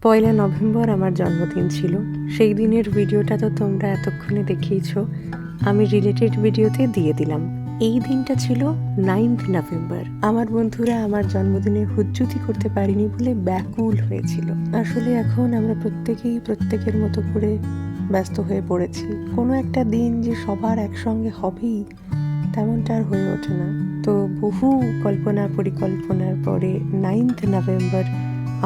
1 November আমার জন্মদিন ছিল। সেই দিনের ভিডিওটা তো তোমরা এতক্ষণে দেখিয়েছো, আমি রিলেটেড ভিডিওতে দিয়ে দিলাম। এই দিনটা ছিল 9 নভেম্বর। আমার বন্ধুরা আমার জন্মদিনে হুজ্জুতি করতে পারিনি বলে ব্যাকুল হয়েছিল। আসলে এখন আমরা প্রত্যেকেই প্রত্যেকের মতো করে ব্যস্ত হয়ে পড়েছি। কোনো একটা দিন যে সবার একসঙ্গে হবেই তেমনটা আর হয়ে ওঠে না। তো বহু কল্পনা পরিকল্পনার পরে 9 নভেম্বর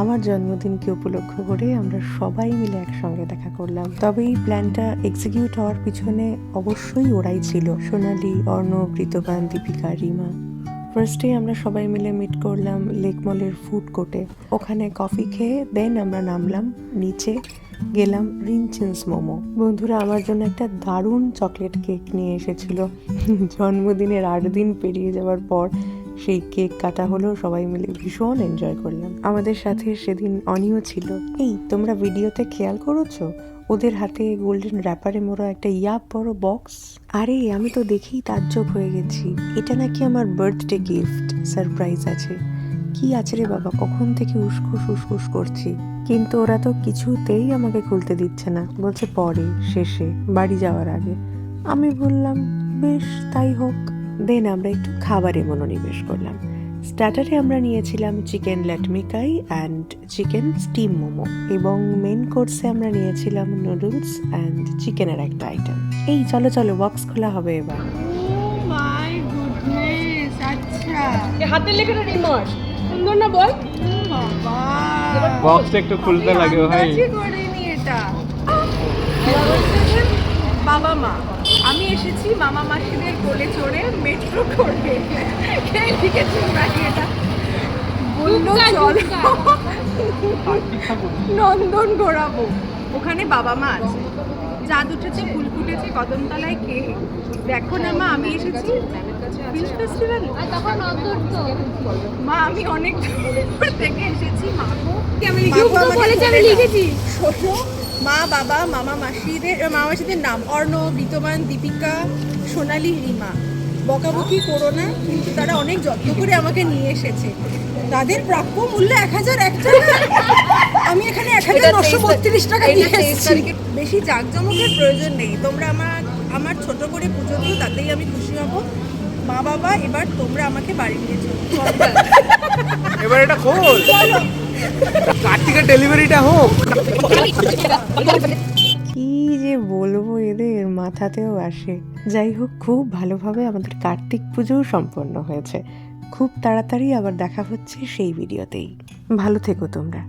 আমার জন্মদিনকে উপলক্ষ করে আমরা সবাই মিলে একসঙ্গে দেখা করলাম। তবে এই প্ল্যানটা এক্সিকিউট হওয়ার পিছনে অবশ্যই ওরাই ছিল, সোনালি, অর্ণব, ঋতবান, দীপিকা, রিমা। ফার্স্টে আমরা সবাই মিলে মিট করলাম লেক মলের ফুড কোর্টে। ওখানে কফি খেয়ে দেন আমরা নামলাম নিচে, গেলাম রিনচেন্স মোমো। বন্ধুরা আমার জন্য একটা দারুণ চকলেট কেক নিয়ে এসেছিল। জন্মদিনের 8 দিন পেরিয়ে যাওয়ার পর সেই কেক কাটা হলো, সবাই মিলে ভীষণ এনজয় করলাম। আমাদের সাথে সেদিন অনিও ছিল। এই তোমরা ভিডিওতে খেয়াল করেছো ওদের হাতে গোল্ডেন র্যাপারে মোড়া একটা বড় বক্স? আরে আমি তো দেখেই তাজ্জব হয়ে গেছি। এটা নাকি আমার বার্থডে গিফট, সারপ্রাইজ আছে। কি আছে রে বাবা, কখন থেকে উসখুস উসখুস করছি, কিন্তু ওরা তো কিছুতেই আমাকে খুলতে দিচ্ছে না। বলছে পরে, শেষে, বাড়ি যাওয়ার আগে। আমি বললাম বেশ তাই হোক। দেন আমরা একটু খাবারে মনোনিবেশ করলাম। স্টার্টারে আমরা নিয়েছিলাম চিকেন ল্যাটমিকাই অ্যান্ড চিকেন স্টিম মোমো, এবং মেন কোর্সে আমরা নিয়েছিলাম নুডলস অ্যান্ড চিকেনের একটা আইটেম। এই চলো চলো বক্স খোলা হবে এবার। মাই গুডনেস, আচ্ছা হাতে লেখাটা রিমোট সুন্দর না বল? বাবা, বক্সটা একটু খুলতে লাগে ভাই। আন্দাজি করিনি এটা। বাবা মা, আমি এসেছি মামা মাসিদের কোলে চড়ে মেট্রো করে। কে লিখেছে নাকি এটা? বললো চলো নন্দন ঘোরাবো। ওখানে বাবা মা আছে, চাঁদ উঠেছে, ফুল ফুটেছে, কদমতলায় কে দেখো না মা, আমি এসেছি ফিল্ম ফেস্টিভ্যাল। মা আমি অনেক দূর থেকে এসেছি, মাগো আমি লিখেছি শোনো। মা বাবা মামা মাসিদের নাম অর্ণব, ঋতবান, দীপিকা, সোনালি, রিমা। বকাবকি করো না, কিন্তু তারা অনেক যত্ন করে আমাকে নিয়ে এসেছে। তাদের প্রাপ্য মূল্য 1001 টাকা। আমি এখানে 1932 টাকা দিয়ে এসেছি। বেশি জাঁকজমকের প্রয়োজন নেই, তোমরা আমার ছোট করে পুজো দিও, তাতেই আমি খুশি হব। মা বাবা এবার তোমরা আমাকে বাড়ি নিয়ে চলো। এবার এটা খোল, কার্তিকের ডেলিভারিটা হোক। কি যে বলবো, এদের মাথাতেও আসে। যাই হোক, খুব ভালোভাবে আমাদের কার্তিক পুজোও সম্পন্ন হয়েছে। খুব তাড়াতাড়ি আবার দেখা হচ্ছে সেই ভিডিওতেই। ভালো থেকো তোমরা।